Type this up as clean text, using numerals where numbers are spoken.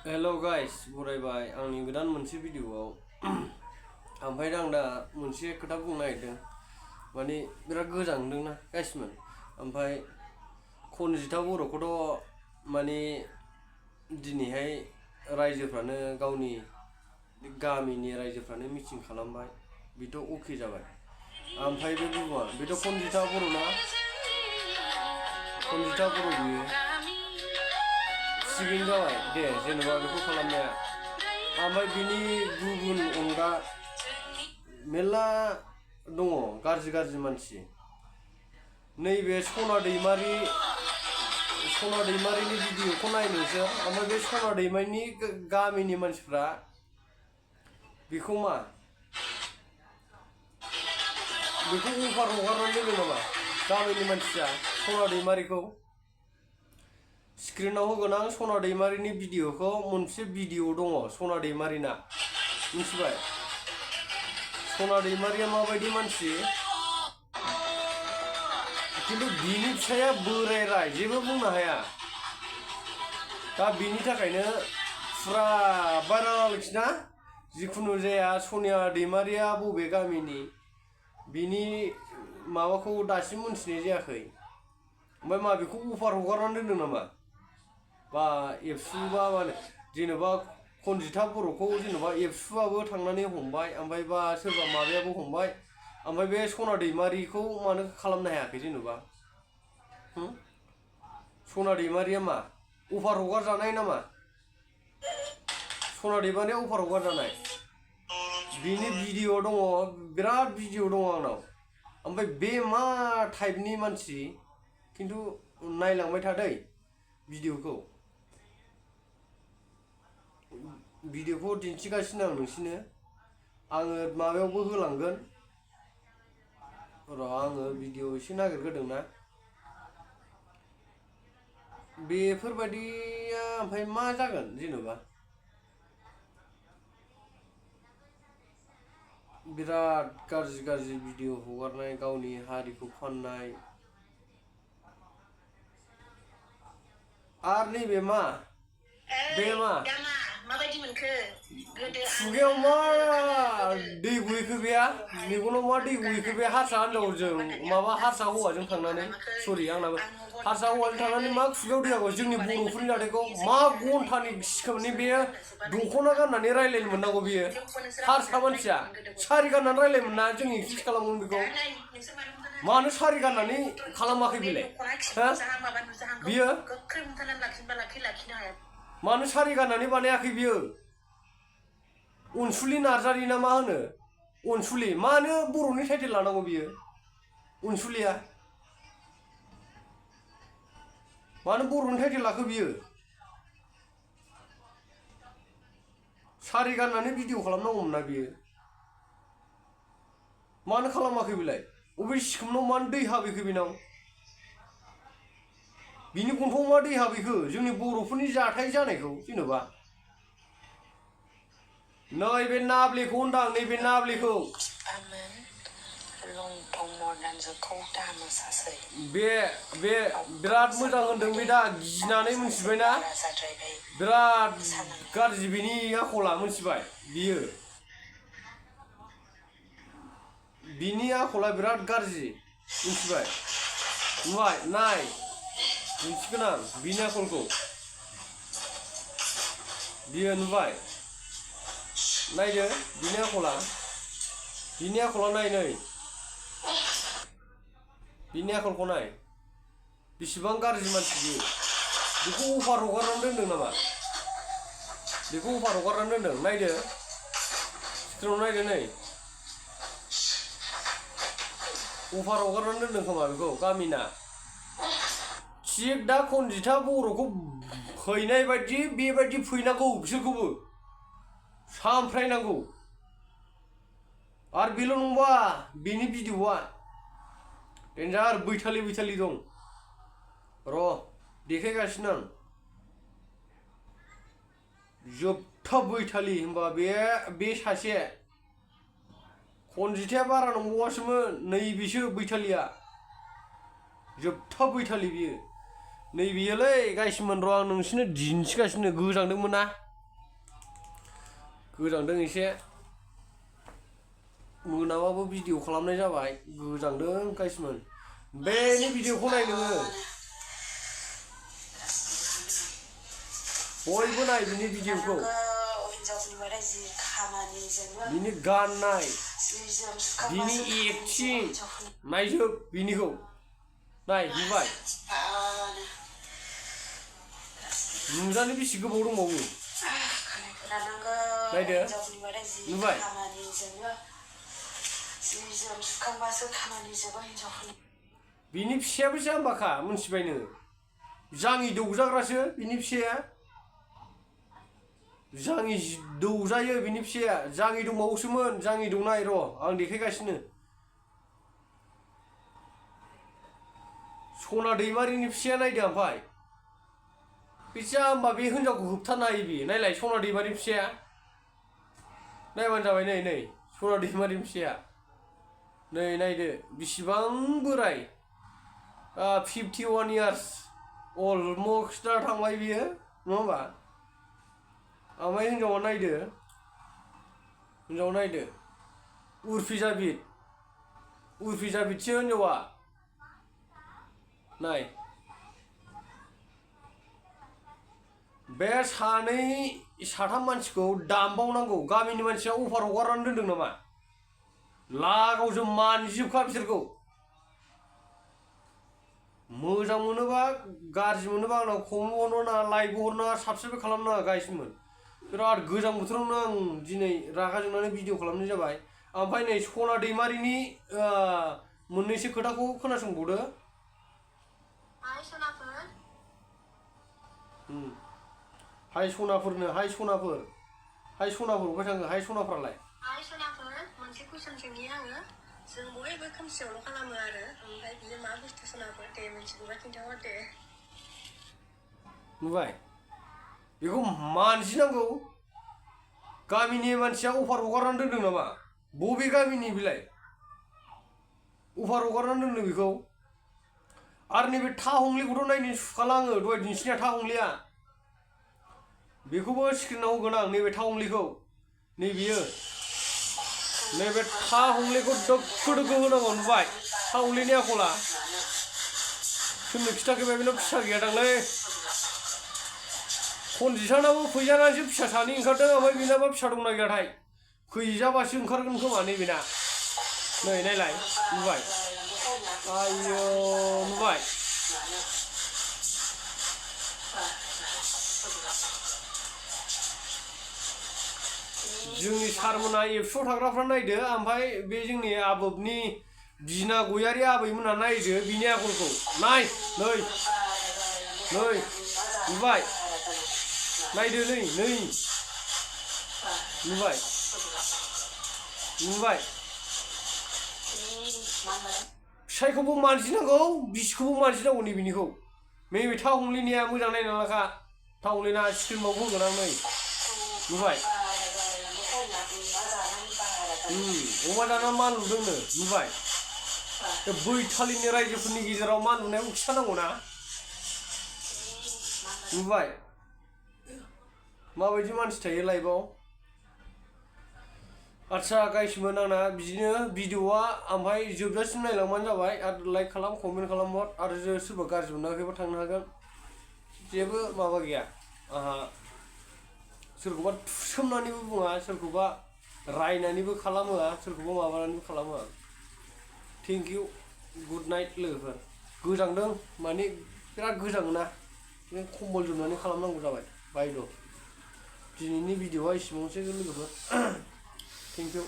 Hello guys, बरायबाय आंनि गोदान मोनसे भिडिअआव ओमफ्राय आं दा मोनसे खोथा बुंनो नागिरदों माने बिराद गोजांदोंना गासिमोन ओमफ्राय खनजिथा बर'खौथ' माने दिनैहाय रायजोफ्रानो गावनि गामिनि रायजोफ्रानो मिटिं खालामबाय बेथ' अके जाबाय ओमफ्राय बे बुहुमा बेथ' खनजिथा बर'ना खनजिथा बर' बियो सिबिं जाबाय दे जेनेबा बेखौ खालामनाया ओमफ्राय बिनि गुबुन अनगा मेरला दङ गाज्रि गाज्रि मानसि नैबे सना दैमारिनि भिडिअखौ नाय नोंसोर ओमफ्राय बे सना दैमारिनि गामिनि मानसिफ्रा बेखौ मा बेखौ अफार हगारनानै दोनो नामा गामिनि मानसिया सना दैमारिखौ स्क्रिनाव होगोन आं सना दैमारिनि भिडिअखौ मोनसे भिडिअ दङ सना दैमारिना मिथिबाय सना दैमारिया माबायदि मानसि खिन्थु बिनि फिसाया बोरायराय जेबो बुंनो हाया दा बिनि थाखायनो फुरा भाइरालखि ना जिखुनु जाया सनिया दैमारिया बबे गामिनि बिनि माबाखौ दासिम मोनथिनाय जायाखै ओमफ्राय मा बेखौ अफार हगारनानै दोनदों नामा बा एबसुबा माने जेनेबा खनजिथा बर'खौ जेनेबा एबसुआबो थांनानै हमबाय ओमफ्राय बा सोरबा माबायाबो हमबाय ओमफ्राय बे सना दैमारिखौ मानो खालामनो हायाखै जेनेबा सना दैमारिया मा अफार हगार जानाय नामा सना दैमारिया अफार हगार जानाय बिनि भिडिअ दङ बिराद भिडिअ दङ आंनाव ओमफ्राय बे मा टाइपनि मानसि खिन्थु नायलांबाय थादै भिडिअखौ दिन्थिगासिनो आं नोंसिनो आङो माबायावबो होलांगोन र' आङो भिडिअ एसे नागिरग्रोदों ना बेफोरबायदिया ओमफ्राय मा जागोन जेनेबा बिराद गाज्रि गाज्रि भिडिअ हगारनाय गावनि हारिखौ फाननाय आर नैबे मा बे मा खुगायाव मा दै गहैखो बेया मेगनाव मा दै गहैखो बे हारसा हिनजावजों माबा हारसा हौवाजों थांनानै सरि आंनाबो हारसा हौवाजों थांनानै मा खुगायाव दै हागौ जोंनि बर'फोरनि नाथायखौ मा घन्टानि सिखोमनि बेयो दख'ना गाननानै रायलायनो मोननांगौ बेयो हारसा मानसिया सारि गाननानै रायलायनो मोना जों एक्सेप्ट खालामगोन बेखौ मानो सारि गाननानै खालामाखै बेलाय बियो मानो सारि गाननानै बानायाखै बियो अनसुलि नार्जारि ना मा होनो अनसुलि मानो बर'नि टाइटेल लानांगौ बियो अनसुलिया मानो बर'नि टाइटेल लाखो बियो सारि गाननानै भिडिअ खालामनांगौमोन ना बियो मानो खालामाखै बेलाय अबे सिखोमनाव मानो दै हाबैखो बेनाव बिनि गन्थंआव मा दै हाबैखो जोंनि बर'फोरनि जाथाय जानायखौ जेनेबा नैबे नाब्लेखौ होनदां नैबे नाब्लेखौ बे बिराद मोजां होनदों बे दा गिनानै मोनथिबायना बिराद गाज्रि बिनि आखला मोनथिबाय बिनि आखला बिराद गाज्रि मोनथिबाय नुबाय नाय मिथिगोन आं बिनि आखलखौ बियो नुबाय नायदो बिनि आखला नाय नै बिनि आखलखौ नाय बेसेबां गाज्रि मानसि बियो बेखौ अफार हगारनानै दोनदों नामा बेखौ अफार हगारनानै दोनदों नायदो स्क्रिनाव नायदो नै अफार हगारनानै दोनदों खोमा बेखौ गामिना थिग दा खनजिथा बर'खौ फैनाय बायदि बेबायदि फैनांगौ बिसोरखौबो सामफ्रायनांगौ आरो बेल' नंबा बेनि भिडिअआ डेन्जार बैथालि दं र' देखायगासिनो आं जोबथा बैथालि होनबा बे सासे खनजिथाया बारा नंबावासोमोन नैबेसो बैथालिया जोबथा बैथालि बियो नैबेयोलै गाइसमोन र' आं नोंसिनो दिन्थिगासिनो गोजांदोंमोन ना गोजांदों एसे मोनाबाबो भिडिअ खालामनाय जाबाय गोजांदों गाइसमोन बेनि भिडिअखौ नाय नोङो बयबो नाय बिनि भिडिअखौ बिनि गाननाय बिनि एक्टिं नायजोब बिनिखौ नाय नुबाय नुजानो बेसे गोबाव दंबावो नायदो नुबाय बिनि फिसायाबो जाम्बाखा मोनथिबाय नोङो जाङि दौजाग्रासो बिनि फिसाया जाङि दौजायो बिनि फिसाया जाङि दंबावोसोमोन जाङि दौनाय र' आं देखायगासिनो सना दैमारिनि फिसाया नायदो ओमफ्राय बे जाम्बा बे हिनजावखौ होबथानो हायो बियो नायलाय सना दैमारिनि फिसाया नायबानो जाबाय नै नै सना दैमारिनि फिसाया नै नायदो बिसिबां बोराय 51 years अलमस्ट दा थांबाय बियो नङा होमबा ओमफ्राय हिनजावा नायदो उर्फिजाबिदसो हिनजावा नाय बे साथाम मानसिखौ दामबावनांगौ गामिनि मानसिया अफार हगारनानै दोनदों नामा लागावजों मानजिजोबखा बिसोरखौ मोजां मोनोबा गाज्रि मोनोबा आंनाव कमेन्ट हरनाङा लाइकबो हरनाङा साबसक्राइब खालामनाङा गाइसमोन बिराद गोजां बोथोरावनो आं दिनै रागा जोंनानै भिडिअ खालामनाय जाबाय ओमफ्राय नै सना दैमारिनि मोननैसो खोथाखौ खोनासंबावदो हाय सनाफोरनो हाय सनाफोर अफाय थाङो हाय सनाफोरालाय हाय सनाफोर मोनसे कुइसन सोंनि आङो जों बयबो खोमसियावल' खालामो आरो ओमफ्राय बियो मा बुस्थु सनाफोर दे मोनथिगौबा खिन्थाहर दे नुबाय बेखौ मानजिनांगौ गामिनि मानसिया अफार हगारनानै दोनदों नामा बबे गामिनि बिलाय अफार हगारनानै दोनदों बेखौ आरो नैबे थाहंलिखौथ' नायनो सुखाला आङो दहाय दिन्थिनाया थाहंलिया बेखौबो स्क्रिनाव होगोन आं नैबे थाहंलिखौ नैबेयो नैबे थाहंलिखौ दोखो दोखो होनांगौ नुबाय थाहंलिनि आखला सोरनो खिथाखैबाय बेनाव फिसा गैयादांलै खनजिथानाबो फैजानासो फिसा सानै ओंखारदों ओमफ्राय बेनाबा फिसा दंना गैयाथाय फैजाबासो ओंखारगोन खोमा नैबेना नै नायलाय नुबाय आयौ नुबाय जोंनि सारमोना एबसुआव थाग्राफ्रा नायदो ओमफ्राय बे जोंनि आबोबनि बिना गयारि आबैमोना नायदो बिनि आखलखौ नाय नै नुबाय नायदो नै नुबाय फिसाइखौबो मानजिनांगौ बिसिखौबो मानजिनांगौ नैबेनिखौ नैबे थाहंलिनिया मोजां नायना लाखा थाहंलिना स्क्रिनाव होगोन आं नै नुबाय अमा जाना मान लुदोंनो नुबाय बैथालिनि रायजोफोरनि गेजेराव मान लुनायाव खिथानांगौ ना नुबाय माबायदि मानसि थायो लाइफआव आच्छा गाइसमोन आंना बिदिनो भिडिअआ ओमफ्राय जोबजासिम नायलांबानो जाबाय आरो लाइक खालाम कमेन्ट खालामहर आरो सोरबा गाज्रि मोनाखैबा थांनो हागोन जेबो माबा गैया आंहा सोरखौबा थुसोमनानैबो बुङा सोरखौबा रायनानैबो खालामोआ सोरखौबा माबानानैबो खालामोआ थेंक इउ गुड नाइट लोगोफोर गोजांदों माने बिराद गोजाङोना कम्बल जोमनानै खालामनांगौ जाबाय बायद' दिनैनि भिडिअआ एसेबांसै लोगोफोर थेंक इउ